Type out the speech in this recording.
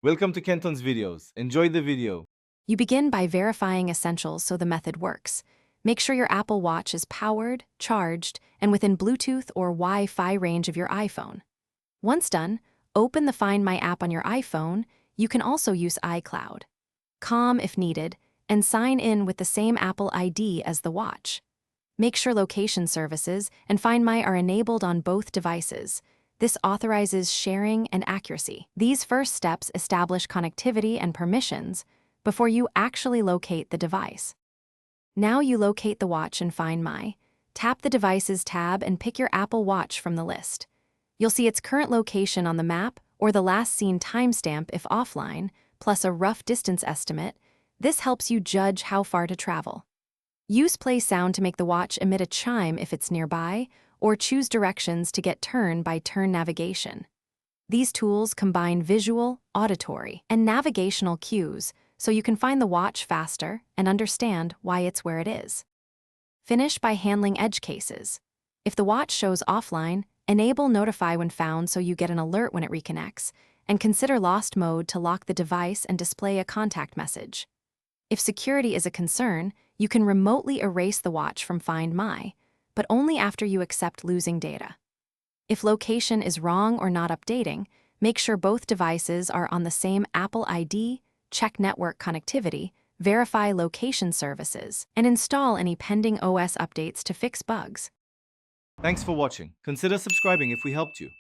Welcome to Kenton's videos. Enjoy the video. You begin by verifying essentials so the method works. Make sure your Apple Watch is powered, charged, and within Bluetooth or Wi-Fi range of your iPhone. Once done, open the Find My app on your iPhone. You can also use iCloud. Calm if needed, and sign in with the same Apple ID as the watch. Make sure location services and Find My are enabled on both devices. This authorizes sharing and accuracy. These first steps establish connectivity and permissions before you actually locate the device. Now you locate the watch in Find My. Tap the Devices tab and pick your Apple Watch from the list. You'll see its current location on the map or the last seen timestamp if offline, plus a rough distance estimate. This helps you judge how far to travel. Use Play Sound to make the watch emit a chime if it's nearby, or choose directions to get turn-by-turn navigation. These tools combine visual, auditory, and navigational cues so you can find the watch faster and understand why it's where it is. Finish by handling edge cases. If the watch shows offline, enable Notify when found so you get an alert when it reconnects, and consider Lost Mode to lock the device and display a contact message. If security is a concern, you can remotely erase the watch from Find My, but only after you accept losing data. If location is wrong or not updating, make sure both devices are on the same Apple ID, check network connectivity, verify location services, and install any pending OS updates to fix bugs. Thanks for watching. Consider subscribing if we helped you.